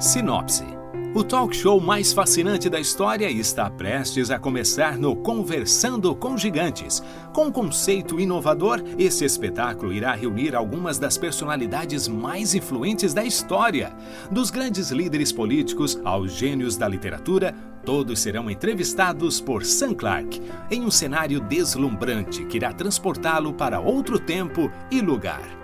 Sinopse. O talk show mais fascinante da história está prestes a começar no Conversando com Gigantes. Com um conceito inovador, esse espetáculo irá reunir algumas das personalidades mais influentes da história. Dos grandes líderes políticos aos gênios da literatura, todos serão entrevistados por Sam Clark, em um cenário deslumbrante que irá transportá-lo para outro tempo e lugar.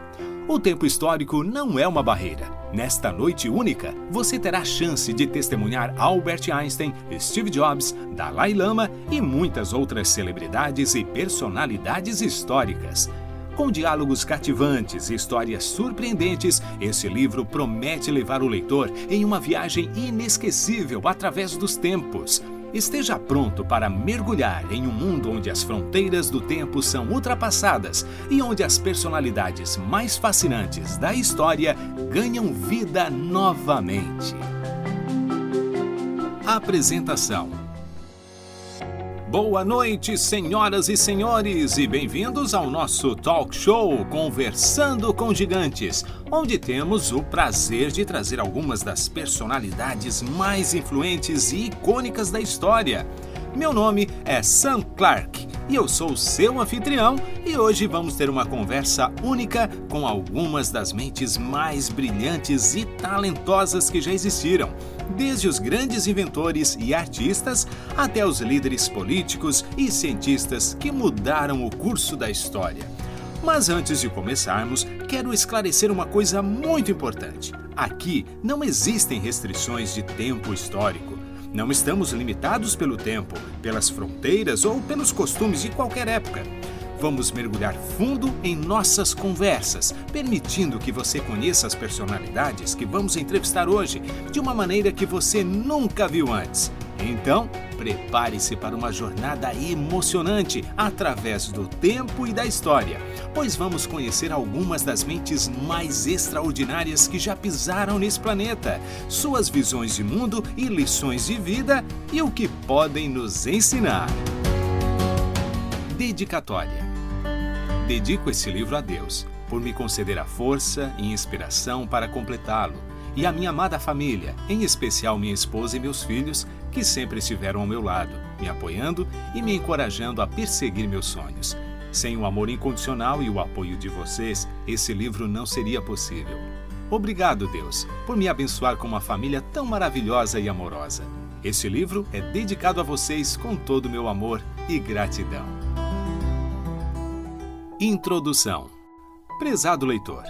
O tempo histórico não é uma barreira. Nesta noite única, você terá a chance de testemunhar Albert Einstein, Steve Jobs, Dalai Lama e muitas outras celebridades e personalidades históricas. Com diálogos cativantes e histórias surpreendentes, esse livro promete levar o leitor em uma viagem inesquecível através dos tempos. Esteja pronto para mergulhar em um mundo onde as fronteiras do tempo são ultrapassadas e onde as personalidades mais fascinantes da história ganham vida novamente. Apresentação. Boa noite, senhoras e senhores, e bem-vindos ao nosso talk show Conversando com Gigantes, onde temos o prazer de trazer algumas das personalidades mais influentes e icônicas da história. Meu nome é Sam Clark e eu sou seu anfitrião, e hoje vamos ter uma conversa única com algumas das mentes mais brilhantes e talentosas que já existiram, desde os grandes inventores e artistas até os líderes políticos e cientistas que mudaram o curso da história. Mas antes de começarmos, quero esclarecer uma coisa muito importante. Aqui não existem restrições de tempo histórico. Não estamos limitados pelo tempo, pelas fronteiras ou pelos costumes de qualquer época. Vamos mergulhar fundo em nossas conversas, permitindo que você conheça as personalidades que vamos entrevistar hoje de uma maneira que você nunca viu antes. Então, prepare-se para uma jornada emocionante através do tempo e da história, pois vamos conhecer algumas das mentes mais extraordinárias que já pisaram nesse planeta, suas visões de mundo e lições de vida e o que podem nos ensinar. Dedicatória. Dedico esse livro a Deus, por me conceder a força e inspiração para completá-lo, e a minha amada família, em especial minha esposa e meus filhos, que sempre estiveram ao meu lado, me apoiando e me encorajando a perseguir meus sonhos. Sem o amor incondicional e o apoio de vocês, esse livro não seria possível. Obrigado, Deus, por me abençoar com uma família tão maravilhosa e amorosa. Este livro é dedicado a vocês com todo o meu amor e gratidão. Introdução. Prezado leitor,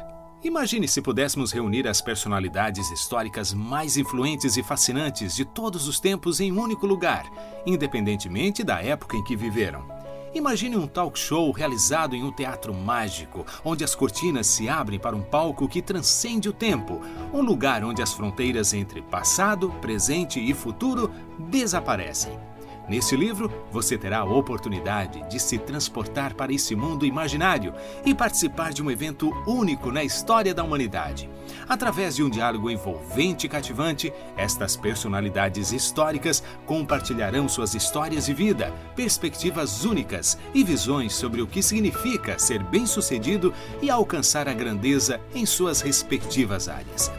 imagine se pudéssemos reunir as personalidades históricas mais influentes e fascinantes de todos os tempos em um único lugar, independentemente da época em que viveram. Imagine um talk show realizado em um teatro mágico, onde as cortinas se abrem para um palco que transcende o tempo, um lugar onde as fronteiras entre passado, presente e futuro desaparecem. Nesse livro, você terá a oportunidade de se transportar para esse mundo imaginário e participar de um evento único na história da humanidade. Através de um diálogo envolvente e cativante, estas personalidades históricas compartilharão suas histórias de vida, perspectivas únicas e visões sobre o que significa ser bem-sucedido e alcançar a grandeza em suas respectivas áreas.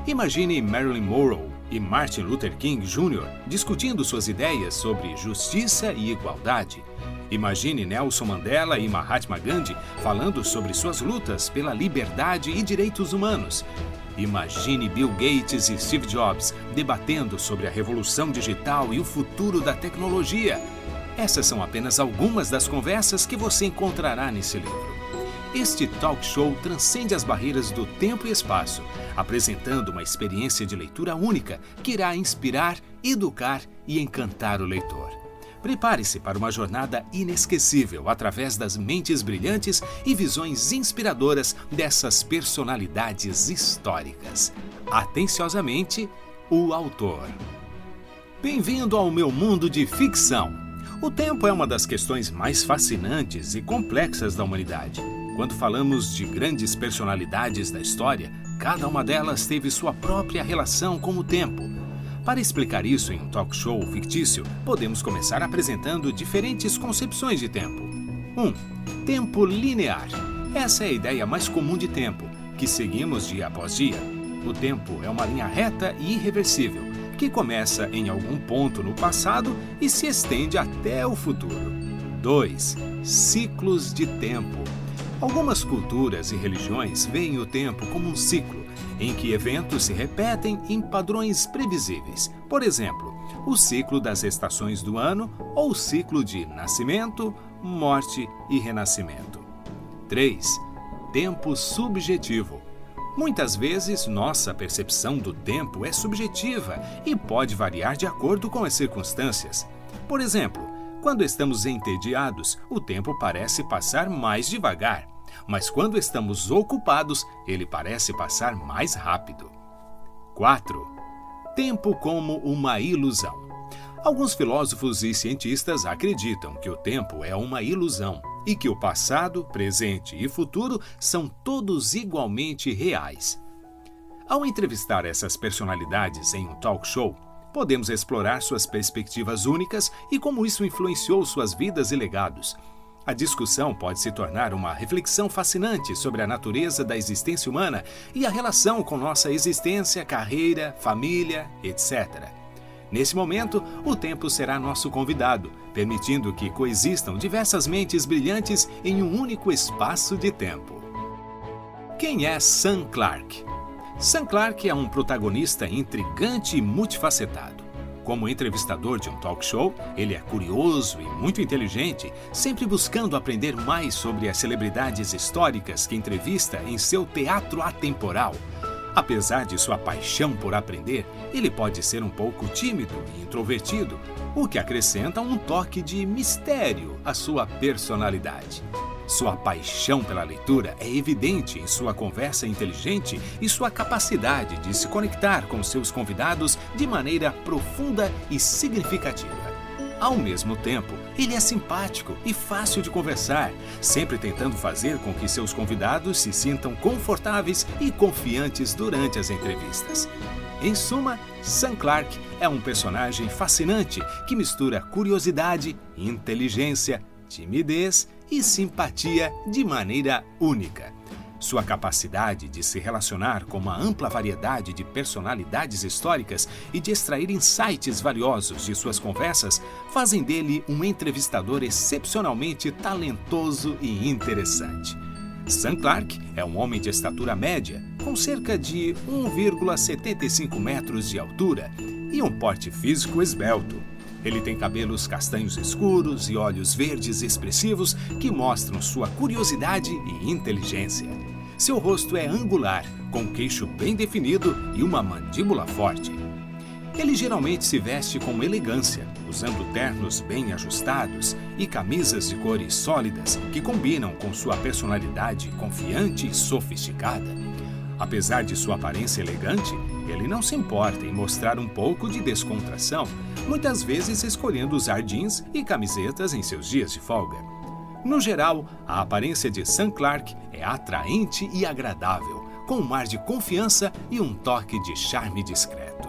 Imagine Marilyn Monroe e Martin Luther King Jr. discutindo suas ideias sobre justiça e igualdade. Imagine Nelson Mandela e Mahatma Gandhi falando sobre suas lutas pela liberdade e direitos humanos. Imagine Bill Gates e Steve Jobs debatendo sobre a revolução digital e o futuro da tecnologia. Essas são apenas algumas das conversas que você encontrará nesse livro. Este talk show transcende as barreiras do tempo e espaço, apresentando uma experiência de leitura única que irá inspirar, educar e encantar o leitor. Prepare-se para uma jornada inesquecível através das mentes brilhantes e visões inspiradoras dessas personalidades históricas. Atenciosamente, o autor. Bem-vindo ao meu mundo de ficção. O tempo é uma das questões mais fascinantes e complexas da humanidade. Quando falamos de grandes personalidades da história, cada uma delas teve sua própria relação com o tempo. Para explicar isso em um talk show fictício, podemos começar apresentando diferentes concepções de tempo. 1. Tempo linear. Essa é a ideia mais comum de tempo, que seguimos dia após dia. O tempo é uma linha reta e irreversível, que começa em algum ponto no passado e se estende até o futuro. 2. Ciclos de tempo. Algumas culturas e religiões veem o tempo como um ciclo, em que eventos se repetem em padrões previsíveis. Por exemplo, o ciclo das estações do ano ou o ciclo de nascimento, morte e renascimento. 3. Tempo subjetivo. Muitas vezes, nossa percepção do tempo é subjetiva e pode variar de acordo com as circunstâncias. Por exemplo, quando estamos entediados, o tempo parece passar mais devagar, mas quando estamos ocupados, ele parece passar mais rápido. 4. Tempo como uma ilusão. Alguns filósofos e cientistas acreditam que o tempo é uma ilusão e que o passado, presente e futuro são todos igualmente reais. Ao entrevistar essas personalidades em um talk show, podemos explorar suas perspectivas únicas e como isso influenciou suas vidas e legados. A discussão pode se tornar uma reflexão fascinante sobre a natureza da existência humana e a relação com nossa existência, carreira, família, etc. Nesse momento, o tempo será nosso convidado, permitindo que coexistam diversas mentes brilhantes em um único espaço de tempo. Quem é Sam Clark? Sam Clark é um protagonista intrigante e multifacetado. Como entrevistador de um talk show, ele é curioso e muito inteligente, sempre buscando aprender mais sobre as celebridades históricas que entrevista em seu teatro atemporal. Apesar de sua paixão por aprender, ele pode ser um pouco tímido e introvertido, o que acrescenta um toque de mistério à sua personalidade. Sua paixão pela leitura é evidente em sua conversa inteligente e sua capacidade de se conectar com seus convidados de maneira profunda e significativa. Ao mesmo tempo, ele é simpático e fácil de conversar, sempre tentando fazer com que seus convidados se sintam confortáveis e confiantes durante as entrevistas. Em suma, Sam Clark é um personagem fascinante que mistura curiosidade, inteligência, timidez e simpatia de maneira única. Sua capacidade de se relacionar com uma ampla variedade de personalidades históricas e de extrair insights valiosos de suas conversas fazem dele um entrevistador excepcionalmente talentoso e interessante. Sam Clark é um homem de estatura média, com cerca de 1,75 metros de altura e um porte físico esbelto. Ele tem cabelos castanhos escuros e olhos verdes expressivos que mostram sua curiosidade e inteligência. Seu rosto é angular, com um queixo bem definido e uma mandíbula forte. Ele geralmente se veste com elegância, usando ternos bem ajustados e camisas de cores sólidas que combinam com sua personalidade confiante e sofisticada. Apesar de sua aparência elegante, ele não se importa em mostrar um pouco de descontração, muitas vezes escolhendo usar jeans e camisetas em seus dias de folga. No geral, a aparência de Sam Clark é atraente e agradável, com um ar de confiança e um toque de charme discreto.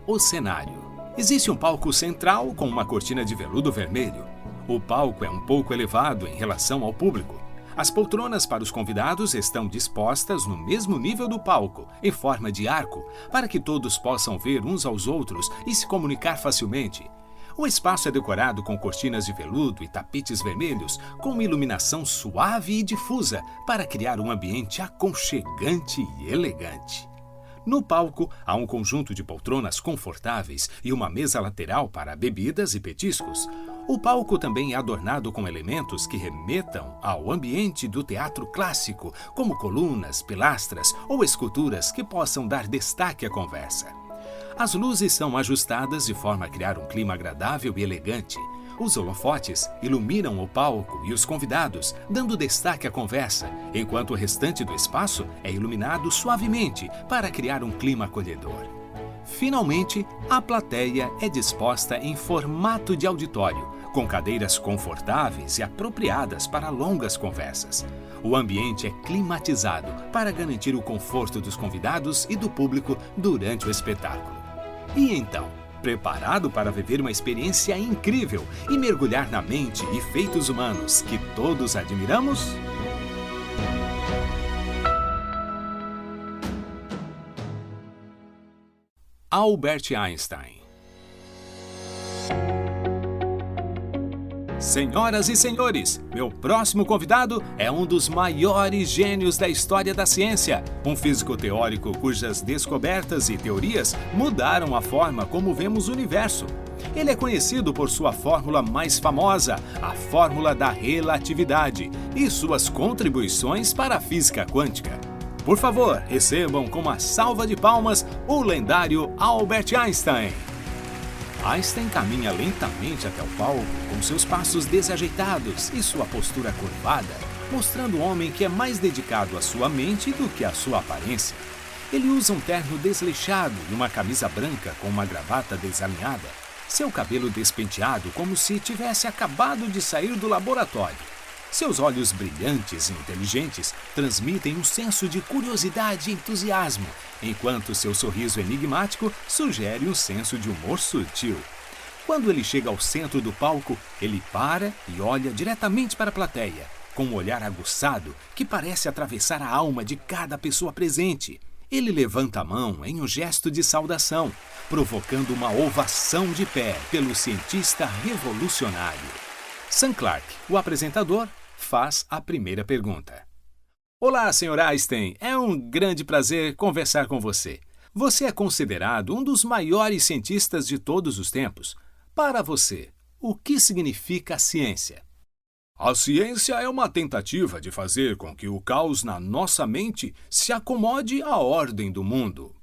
O cenário. Existe um palco central com uma cortina de veludo vermelho. O palco é um pouco elevado em relação ao público. As poltronas para os convidados estão dispostas no mesmo nível do palco, em forma de arco, para que todos possam ver uns aos outros e se comunicar facilmente. O espaço é decorado com cortinas de veludo e tapetes vermelhos, com uma iluminação suave e difusa, para criar um ambiente aconchegante e elegante. No palco, há um conjunto de poltronas confortáveis e uma mesa lateral para bebidas e petiscos. O palco também é adornado com elementos que remetam ao ambiente do teatro clássico, como colunas, pilastras ou esculturas que possam dar destaque à conversa. As luzes são ajustadas de forma a criar um clima agradável e elegante. Os holofotes iluminam o palco e os convidados, dando destaque à conversa, enquanto o restante do espaço é iluminado suavemente para criar um clima acolhedor. Finalmente, a plateia é disposta em formato de auditório, com cadeiras confortáveis e apropriadas para longas conversas. O ambiente é climatizado para garantir o conforto dos convidados e do público durante o espetáculo. E então, preparado para viver uma experiência incrível e mergulhar na mente e feitos humanos que todos admiramos? Albert Einstein. Senhoras e senhores, meu próximo convidado é um dos maiores gênios da história da ciência, um físico teórico cujas descobertas e teorias mudaram a forma como vemos o universo. Ele é conhecido por sua fórmula mais famosa, a fórmula da relatividade, e suas contribuições para a física quântica. Por favor, recebam com uma salva de palmas o lendário Albert Einstein. Einstein caminha lentamente até o palco, com seus passos desajeitados e sua postura curvada, mostrando um homem que é mais dedicado à sua mente do que à sua aparência. Ele usa um terno desleixado e uma camisa branca com uma gravata desalinhada, seu cabelo despenteado como se tivesse acabado de sair do laboratório. Seus olhos brilhantes e inteligentes transmitem um senso de curiosidade e entusiasmo, enquanto seu sorriso enigmático sugere um senso de humor sutil. Quando ele chega ao centro do palco, ele para e olha diretamente para a plateia, com um olhar aguçado que parece atravessar a alma de cada pessoa presente. Ele levanta a mão em um gesto de saudação, provocando uma ovação de pé pelo cientista revolucionário. Sam Clark, o apresentador, faz a primeira pergunta. Olá, Sr. Einstein. É um grande prazer conversar com você. Você é considerado um dos maiores cientistas de todos os tempos. Para você, o que significa a ciência? A ciência é uma tentativa de fazer com que o caos na nossa mente se acomode à ordem do mundo.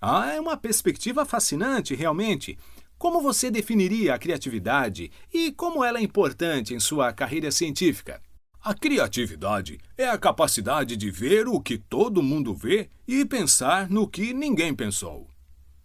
É uma perspectiva fascinante, realmente. Como você definiria a criatividade e como ela é importante em sua carreira científica? A criatividade é a capacidade de ver o que todo mundo vê e pensar no que ninguém pensou.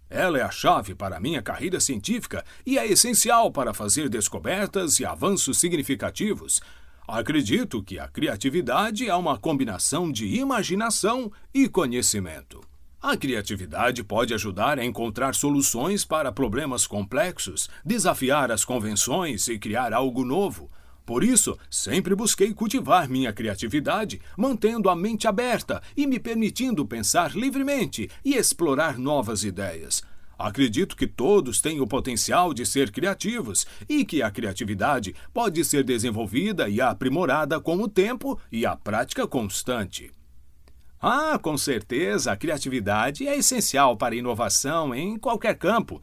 Ela é a chave para a minha carreira científica e é essencial para fazer descobertas e avanços significativos. Acredito que a criatividade é uma combinação de imaginação e conhecimento. A criatividade pode ajudar a encontrar soluções para problemas complexos, desafiar as convenções e criar algo novo. Por isso, sempre busquei cultivar minha criatividade, mantendo a mente aberta e me permitindo pensar livremente e explorar novas ideias. Acredito que todos têm o potencial de ser criativos e que a criatividade pode ser desenvolvida e aprimorada com o tempo e a prática constante. Com certeza, a criatividade é essencial para a inovação em qualquer campo.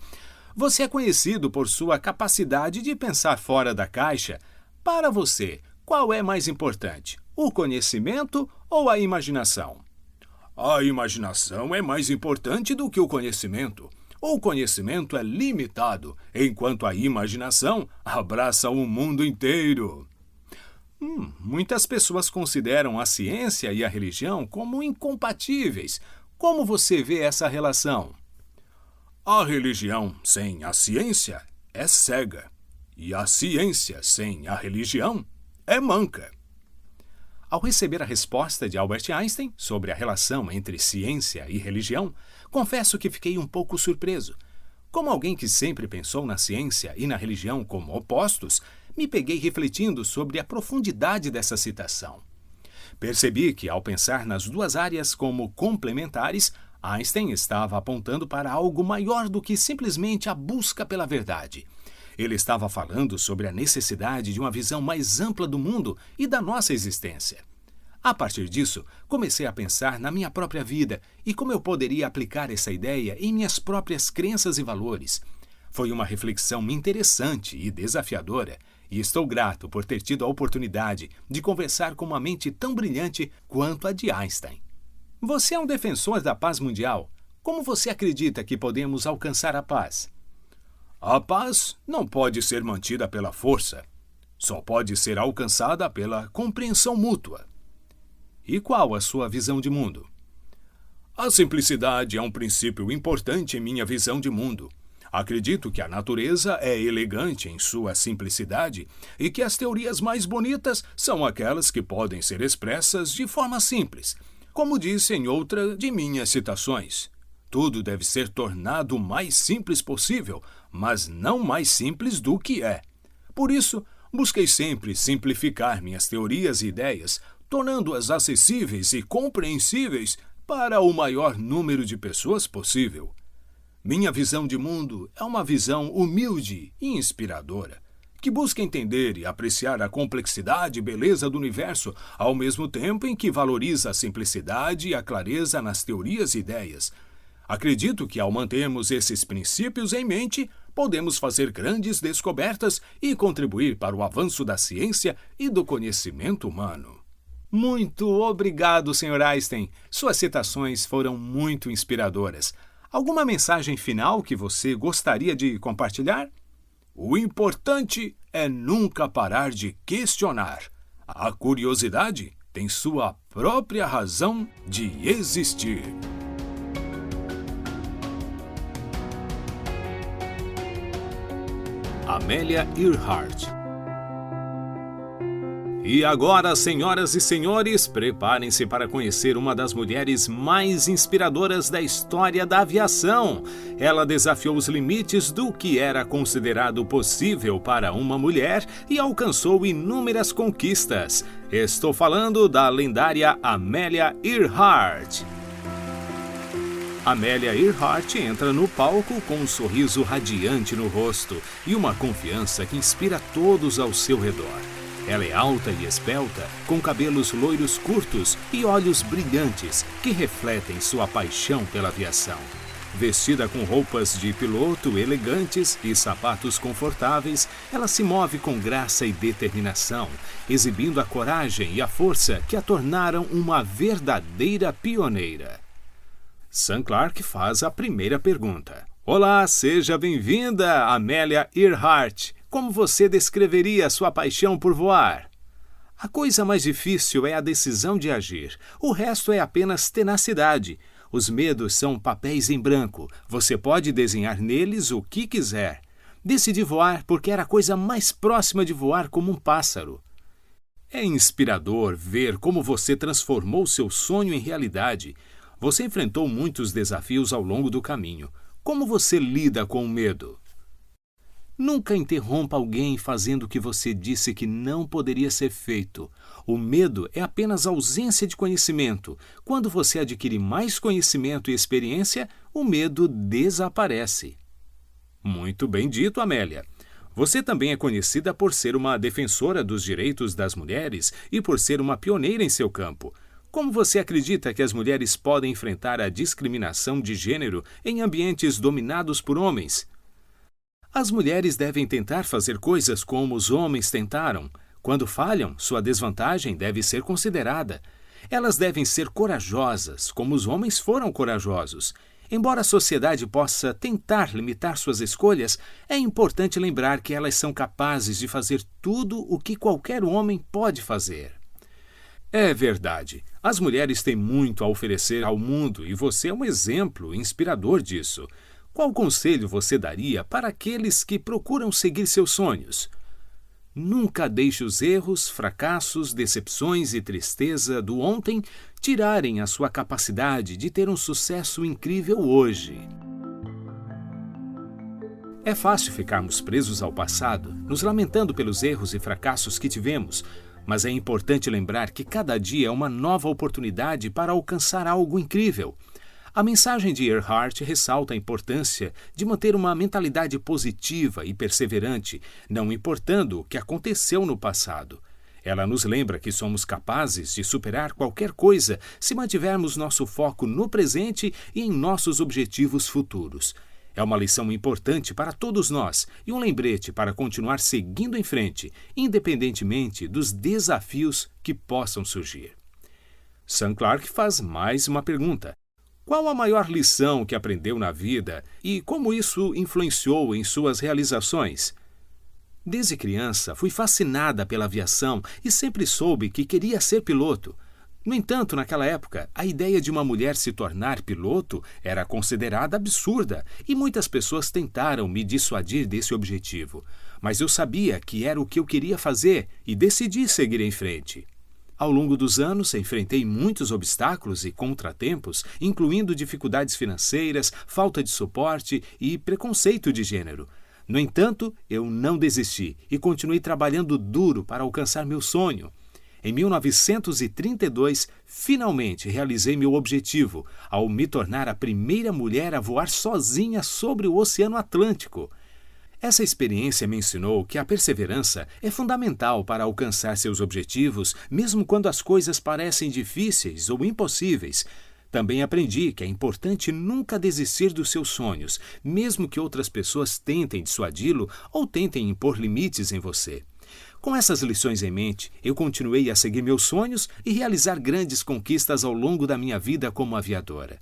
Você é conhecido por sua capacidade de pensar fora da caixa. Para você, qual é mais importante, o conhecimento ou a imaginação? A imaginação é mais importante do que o conhecimento. O conhecimento é limitado, enquanto a imaginação abraça o mundo inteiro. Muitas pessoas consideram a ciência e a religião como incompatíveis. Como você vê essa relação? A religião sem a ciência é cega. E a ciência sem a religião é manca. Ao receber a resposta de Albert Einstein sobre a relação entre ciência e religião, confesso que fiquei um pouco surpreso. Como alguém que sempre pensou na ciência e na religião como opostos, me peguei refletindo sobre a profundidade dessa citação. Percebi que, ao pensar nas duas áreas como complementares, Einstein estava apontando para algo maior do que simplesmente a busca pela verdade. Ele estava falando sobre a necessidade de uma visão mais ampla do mundo e da nossa existência. A partir disso, comecei a pensar na minha própria vida e como eu poderia aplicar essa ideia em minhas próprias crenças e valores. Foi uma reflexão interessante e desafiadora, e estou grato por ter tido a oportunidade de conversar com uma mente tão brilhante quanto a de Einstein. Você é um defensor da paz mundial. Como você acredita que podemos alcançar a paz? A paz não pode ser mantida pela força. Só pode ser alcançada pela compreensão mútua. E qual a sua visão de mundo? A simplicidade é um princípio importante em minha visão de mundo. Acredito que a natureza é elegante em sua simplicidade e que as teorias mais bonitas são aquelas que podem ser expressas de forma simples. Como disse em outra de minhas citações, tudo deve ser tornado o mais simples possível, mas não mais simples do que é. Por isso, busquei sempre simplificar minhas teorias e ideias, tornando-as acessíveis e compreensíveis para o maior número de pessoas possível. Minha visão de mundo é uma visão humilde e inspiradora, que busca entender e apreciar a complexidade e beleza do universo, ao mesmo tempo em que valoriza a simplicidade e a clareza nas teorias e ideias. Acredito que, ao mantermos esses princípios em mente, podemos fazer grandes descobertas e contribuir para o avanço da ciência e do conhecimento humano. Muito obrigado, Sr. Einstein. Suas citações foram muito inspiradoras. Alguma mensagem final que você gostaria de compartilhar? O importante é nunca parar de questionar. A curiosidade tem sua própria razão de existir. Amélia Earhart. E agora, senhoras e senhores, preparem-se para conhecer uma das mulheres mais inspiradoras da história da aviação. Ela desafiou os limites do que era considerado possível para uma mulher e alcançou inúmeras conquistas. Estou falando da lendária Amélia Earhart. Amélia Earhart entra no palco com um sorriso radiante no rosto e uma confiança que inspira todos ao seu redor. Ela é alta e esbelta, com cabelos loiros curtos e olhos brilhantes que refletem sua paixão pela aviação. Vestida com roupas de piloto elegantes e sapatos confortáveis, ela se move com graça e determinação, exibindo a coragem e a força que a tornaram uma verdadeira pioneira. Sam Clark faz a primeira pergunta. Olá, seja bem-vinda, Amélia Earhart. Como você descreveria sua paixão por voar? A coisa mais difícil é a decisão de agir. O resto é apenas tenacidade. Os medos são papéis em branco. Você pode desenhar neles o que quiser. Decidi voar porque era a coisa mais próxima de voar como um pássaro. É inspirador ver como você transformou seu sonho em realidade. Você enfrentou muitos desafios ao longo do caminho. Como você lida com o medo? Nunca interrompa alguém fazendo o que você disse que não poderia ser feito. O medo é apenas ausência de conhecimento. Quando você adquire mais conhecimento e experiência, o medo desaparece. Muito bem dito, Amélia. Você também é conhecida por ser uma defensora dos direitos das mulheres e por ser uma pioneira em seu campo. Como você acredita que as mulheres podem enfrentar a discriminação de gênero em ambientes dominados por homens? As mulheres devem tentar fazer coisas como os homens tentaram. Quando falham, sua desvantagem deve ser considerada. Elas devem ser corajosas, como os homens foram corajosos. Embora a sociedade possa tentar limitar suas escolhas, é importante lembrar que elas são capazes de fazer tudo o que qualquer homem pode fazer. É verdade. As mulheres têm muito a oferecer ao mundo e você é um exemplo inspirador disso. Qual conselho você daria para aqueles que procuram seguir seus sonhos? Nunca deixe os erros, fracassos, decepções e tristeza do ontem tirarem a sua capacidade de ter um sucesso incrível hoje. É fácil ficarmos presos ao passado, nos lamentando pelos erros e fracassos que tivemos, mas é importante lembrar que cada dia é uma nova oportunidade para alcançar algo incrível. A mensagem de Earhart ressalta a importância de manter uma mentalidade positiva e perseverante, não importando o que aconteceu no passado. Ela nos lembra que somos capazes de superar qualquer coisa se mantivermos nosso foco no presente e em nossos objetivos futuros. É uma lição importante para todos nós e um lembrete para continuar seguindo em frente, independentemente dos desafios que possam surgir. Sam Clark faz mais uma pergunta. Qual a maior lição que aprendeu na vida e como isso influenciou em suas realizações? Desde criança, fui fascinada pela aviação e sempre soube que queria ser piloto. No entanto, naquela época, a ideia de uma mulher se tornar piloto era considerada absurda e muitas pessoas tentaram me dissuadir desse objetivo. Mas eu sabia que era o que eu queria fazer e decidi seguir em frente. Ao longo dos anos, enfrentei muitos obstáculos e contratempos, incluindo dificuldades financeiras, falta de suporte e preconceito de gênero. No entanto, eu não desisti e continuei trabalhando duro para alcançar meu sonho. Em 1932, finalmente realizei meu objetivo ao me tornar a primeira mulher a voar sozinha sobre o Oceano Atlântico. Essa experiência me ensinou que a perseverança é fundamental para alcançar seus objetivos, mesmo quando as coisas parecem difíceis ou impossíveis. Também aprendi que é importante nunca desistir dos seus sonhos, mesmo que outras pessoas tentem dissuadi-lo ou tentem impor limites em você. Com essas lições em mente, eu continuei a seguir meus sonhos e realizar grandes conquistas ao longo da minha vida como aviadora.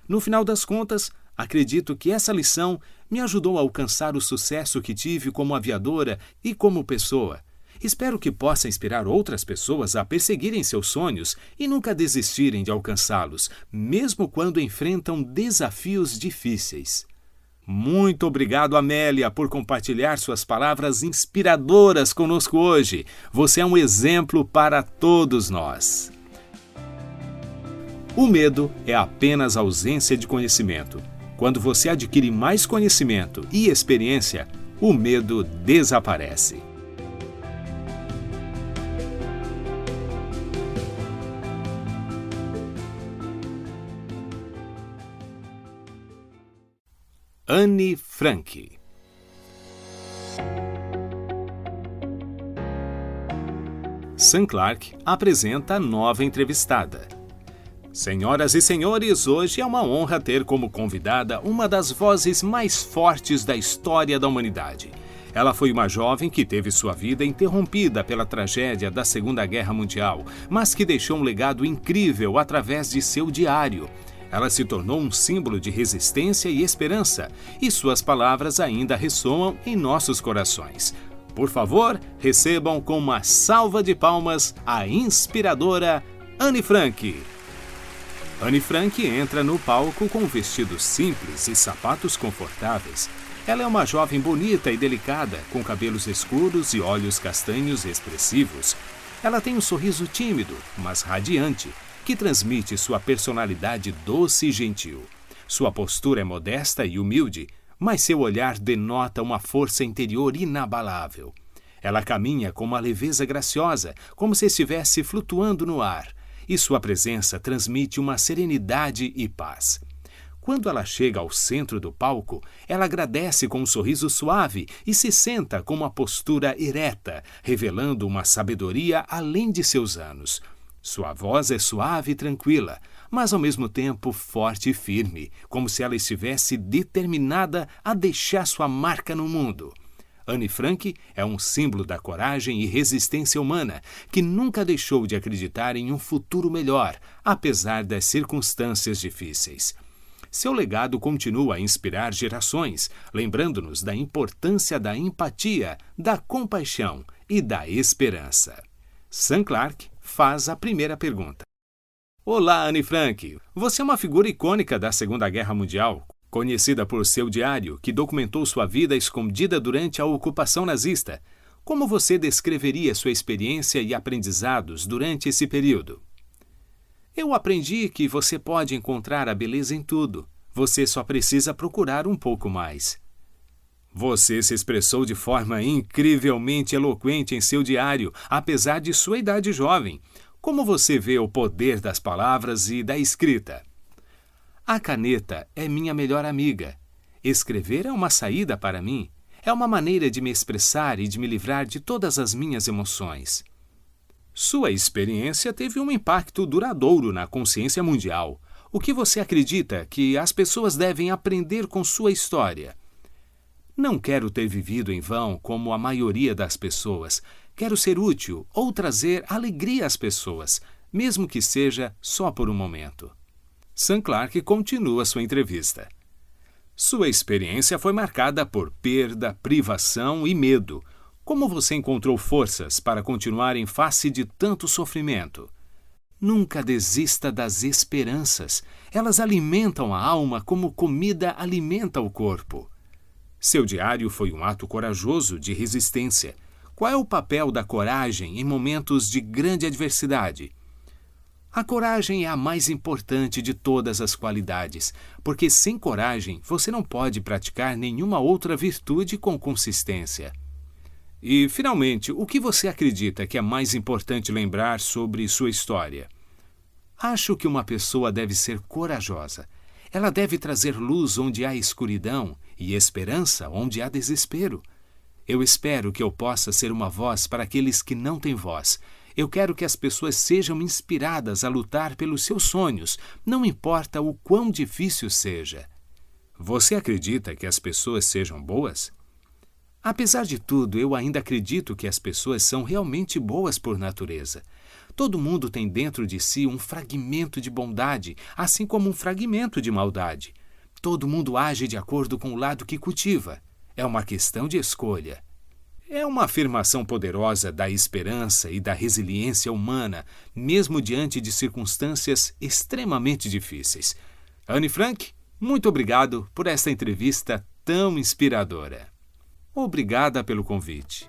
No final das contas, acredito que essa lição me ajudou a alcançar o sucesso que tive como aviadora e como pessoa. Espero que possa inspirar outras pessoas a perseguirem seus sonhos e nunca desistirem de alcançá-los, mesmo quando enfrentam desafios difíceis. Muito obrigado, Amélia, por compartilhar suas palavras inspiradoras conosco hoje. Você é um exemplo para todos nós. O medo é apenas ausência de conhecimento. Quando você adquire mais conhecimento e experiência, o medo desaparece. Anne Frank. Sam Clark apresenta a nova entrevistada. Senhoras e senhores, hoje é uma honra ter como convidada uma das vozes mais fortes da história da humanidade. Ela foi uma jovem que teve sua vida interrompida pela tragédia da Segunda Guerra Mundial, mas que deixou um legado incrível através de seu diário. Ela se tornou um símbolo de resistência e esperança, e suas palavras ainda ressoam em nossos corações. Por favor, recebam com uma salva de palmas a inspiradora Anne Frank. Anne Frank entra no palco com um vestido simples e sapatos confortáveis. Ela é uma jovem bonita e delicada, com cabelos escuros e olhos castanhos expressivos. Ela tem um sorriso tímido, mas radiante, que transmite sua personalidade doce e gentil. Sua postura é modesta e humilde, mas seu olhar denota uma força interior inabalável. Ela caminha com uma leveza graciosa, como se estivesse flutuando no ar, e sua presença transmite uma serenidade e paz. Quando ela chega ao centro do palco, ela agradece com um sorriso suave e se senta com uma postura ereta, revelando uma sabedoria além de seus anos. Sua voz é suave e tranquila, mas ao mesmo tempo forte e firme, como se ela estivesse determinada a deixar sua marca no mundo. Anne Frank é um símbolo da coragem e resistência humana, que nunca deixou de acreditar em um futuro melhor, apesar das circunstâncias difíceis. Seu legado continua a inspirar gerações, lembrando-nos da importância da empatia, da compaixão e da esperança. Sam Clark faz a primeira pergunta. Olá, Anne Frank. Você é uma figura icônica da Segunda Guerra Mundial, conhecida por seu diário, que documentou sua vida escondida durante a ocupação nazista. Como você descreveria sua experiência e aprendizados durante esse período? Eu aprendi que você pode encontrar a beleza em tudo. Você só precisa procurar um pouco mais. Você se expressou de forma incrivelmente eloquente em seu diário, apesar de sua idade jovem. Como você vê o poder das palavras e da escrita? A caneta é minha melhor amiga. Escrever é uma saída para mim. É uma maneira de me expressar e de me livrar de todas as minhas emoções. Sua experiência teve um impacto duradouro na consciência mundial. O que você acredita que as pessoas devem aprender com sua história? Não quero ter vivido em vão como a maioria das pessoas. Quero ser útil ou trazer alegria às pessoas, mesmo que seja só por um momento. Sam Clark continua sua entrevista. Sua experiência foi marcada por perda, privação e medo. Como você encontrou forças para continuar em face de tanto sofrimento? Nunca desista das esperanças. Elas alimentam a alma como comida alimenta o corpo. Seu diário foi um ato corajoso de resistência. Qual é o papel da coragem em momentos de grande adversidade? A coragem é a mais importante de todas as qualidades, porque sem coragem você não pode praticar nenhuma outra virtude com consistência. E, finalmente, o que você acredita que é mais importante lembrar sobre sua história? Acho que uma pessoa deve ser corajosa. Ela deve trazer luz onde há escuridão e esperança onde há desespero. Eu espero que eu possa ser uma voz para aqueles que não têm voz. Eu quero que as pessoas sejam inspiradas a lutar pelos seus sonhos, não importa o quão difícil seja. Você acredita que as pessoas sejam boas? Apesar de tudo, eu ainda acredito que as pessoas são realmente boas por natureza. Todo mundo tem dentro de si um fragmento de bondade, assim como um fragmento de maldade. Todo mundo age de acordo com o lado que cultiva. É uma questão de escolha. É uma afirmação poderosa da esperança e da resiliência humana, mesmo diante de circunstâncias extremamente difíceis. Anne Frank, muito obrigado por esta entrevista tão inspiradora. Obrigada pelo convite.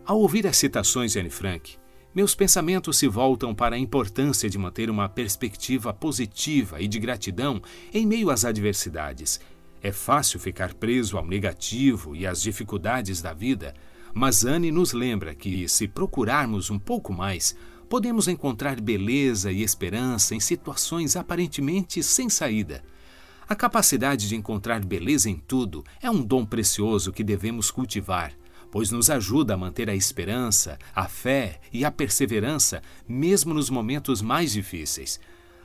Ao ouvir as citações de Anne Frank, meus pensamentos se voltam para a importância de manter uma perspectiva positiva e de gratidão em meio às adversidades. É fácil ficar preso ao negativo e às dificuldades da vida, mas Anne nos lembra que, se procurarmos um pouco mais, podemos encontrar beleza e esperança em situações aparentemente sem saída. A capacidade de encontrar beleza em tudo é um dom precioso que devemos cultivar, pois nos ajuda a manter a esperança, a fé e a perseverança, mesmo nos momentos mais difíceis.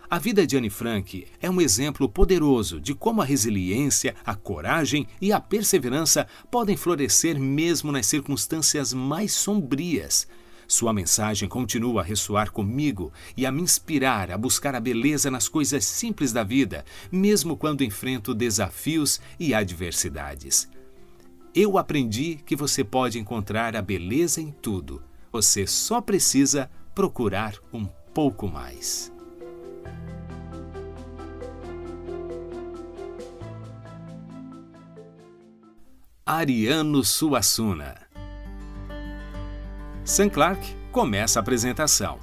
A vida de Anne Frank é um exemplo poderoso de como a resiliência, a coragem e a perseverança podem florescer mesmo nas circunstâncias mais sombrias. Sua mensagem continua a ressoar comigo e a me inspirar a buscar a beleza nas coisas simples da vida, mesmo quando enfrento desafios e adversidades. Eu aprendi que você pode encontrar a beleza em tudo. Você só precisa procurar um pouco mais. Ariano Suassuna. Sam Clark começa a apresentação.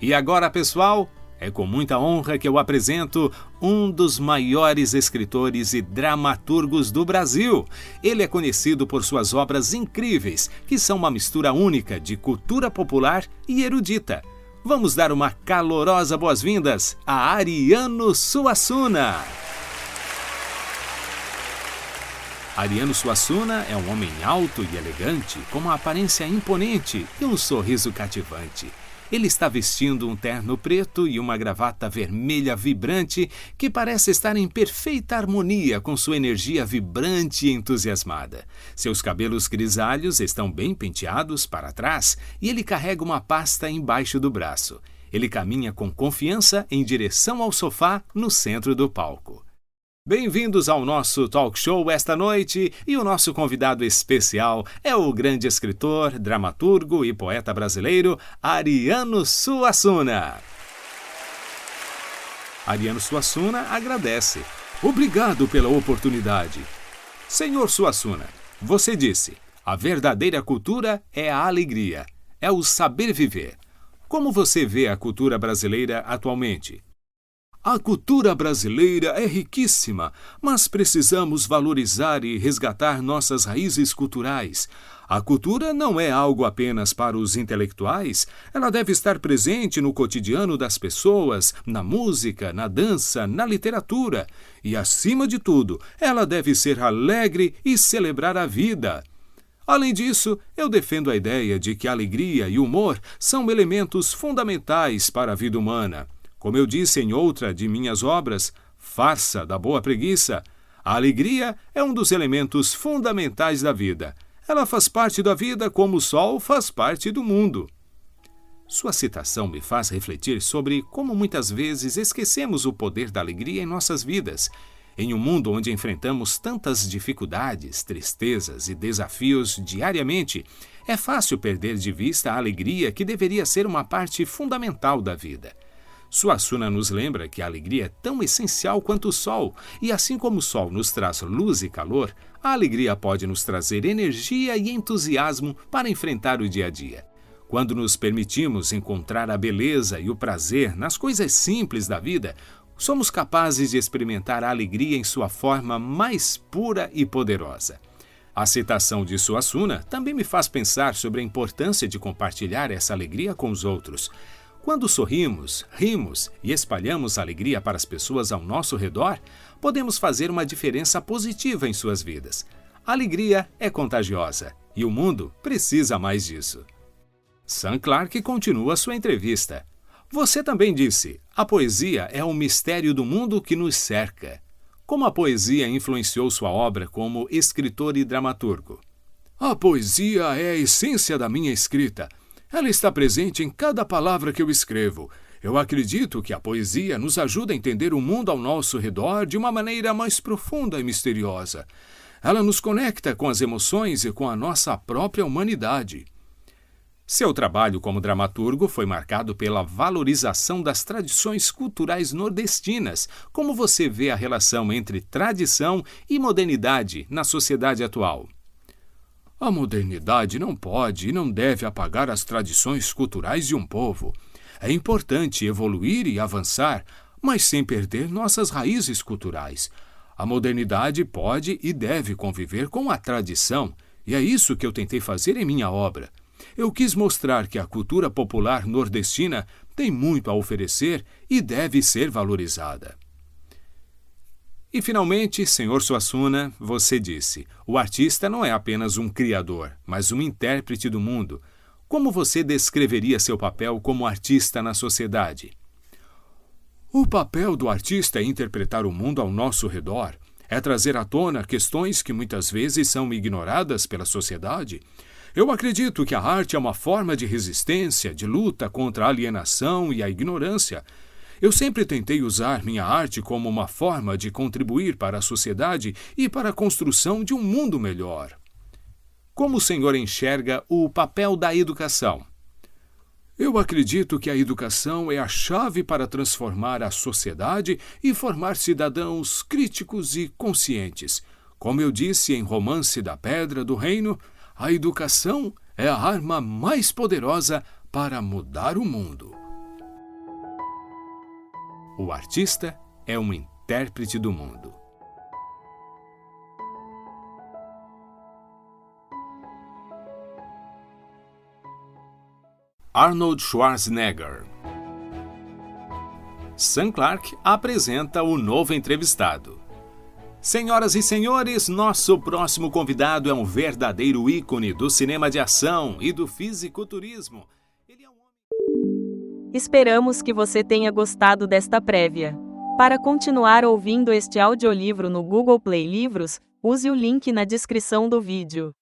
E agora, pessoal, é com muita honra que eu apresento um dos maiores escritores e dramaturgos do Brasil. Ele é conhecido por suas obras incríveis, que são uma mistura única de cultura popular e erudita. Vamos dar uma calorosa boas-vindas a Ariano Suassuna. Ariano Suassuna é um homem alto e elegante, com uma aparência imponente e um sorriso cativante. Ele está vestindo um terno preto e uma gravata vermelha vibrante que parece estar em perfeita harmonia com sua energia vibrante e entusiasmada. Seus cabelos grisalhos estão bem penteados para trás e ele carrega uma pasta embaixo do braço. Ele caminha com confiança em direção ao sofá no centro do palco. Bem-vindos ao nosso talk show esta noite e o nosso convidado especial é o grande escritor, dramaturgo e poeta brasileiro Ariano Suassuna. Ariano Suassuna agradece. Obrigado pela oportunidade. Senhor Suassuna, você disse, a verdadeira cultura é a alegria, é o saber viver. Como você vê a cultura brasileira atualmente? A cultura brasileira é riquíssima, mas precisamos valorizar e resgatar nossas raízes culturais. A cultura não é algo apenas para os intelectuais, ela deve estar presente no cotidiano das pessoas, na música, na dança, na literatura. E, acima de tudo, ela deve ser alegre e celebrar a vida. Além disso, eu defendo a ideia de que a alegria e o humor são elementos fundamentais para a vida humana. Como eu disse em outra de minhas obras, Farsa da Boa Preguiça, a alegria é um dos elementos fundamentais da vida. Ela faz parte da vida como o sol faz parte do mundo. Sua citação me faz refletir sobre como muitas vezes esquecemos o poder da alegria em nossas vidas. Em um mundo onde enfrentamos tantas dificuldades, tristezas e desafios diariamente, é fácil perder de vista a alegria que deveria ser uma parte fundamental da vida. Suassuna nos lembra que a alegria é tão essencial quanto o sol, e assim como o sol nos traz luz e calor, a alegria pode nos trazer energia e entusiasmo para enfrentar o dia a dia. Quando nos permitimos encontrar a beleza e o prazer nas coisas simples da vida, somos capazes de experimentar a alegria em sua forma mais pura e poderosa. A citação de Suassuna também me faz pensar sobre a importância de compartilhar essa alegria com os outros. Quando sorrimos, rimos e espalhamos alegria para as pessoas ao nosso redor, podemos fazer uma diferença positiva em suas vidas. A alegria é contagiosa e o mundo precisa mais disso. Sam Clark continua sua entrevista. Você também disse: a poesia é o mistério do mundo que nos cerca. Como a poesia influenciou sua obra como escritor e dramaturgo? A poesia é a essência da minha escrita. Ela está presente em cada palavra que eu escrevo. Eu acredito que a poesia nos ajuda a entender o mundo ao nosso redor de uma maneira mais profunda e misteriosa. Ela nos conecta com as emoções e com a nossa própria humanidade. Seu trabalho como dramaturgo foi marcado pela valorização das tradições culturais nordestinas. Como você vê a relação entre tradição e modernidade na sociedade atual? A modernidade não pode e não deve apagar as tradições culturais de um povo. É importante evoluir e avançar, mas sem perder nossas raízes culturais. A modernidade pode e deve conviver com a tradição, e é isso que eu tentei fazer em minha obra. Eu quis mostrar que a cultura popular nordestina tem muito a oferecer e deve ser valorizada. E, finalmente, Sr. Suassuna, você disse: o artista não é apenas um criador, mas um intérprete do mundo. Como você descreveria seu papel como artista na sociedade? O papel do artista é interpretar o mundo ao nosso redor, é trazer à tona questões que muitas vezes são ignoradas pela sociedade. Eu acredito que a arte é uma forma de resistência, de luta contra a alienação e a ignorância. Eu sempre tentei usar minha arte como uma forma de contribuir para a sociedade e para a construção de um mundo melhor. Como o senhor enxerga o papel da educação? Eu acredito que a educação é a chave para transformar a sociedade e formar cidadãos críticos e conscientes. Como eu disse em Romance da Pedra do Reino, a educação é a arma mais poderosa para mudar o mundo. O artista é um intérprete do mundo. Arnold Schwarzenegger. Sam Clark apresenta o novo entrevistado. Senhoras e senhores, nosso próximo convidado é um verdadeiro ícone do cinema de ação e do fisiculturismo. Esperamos que você tenha gostado desta prévia. Para continuar ouvindo este audiolivro no Google Play Livros, use o link na descrição do vídeo.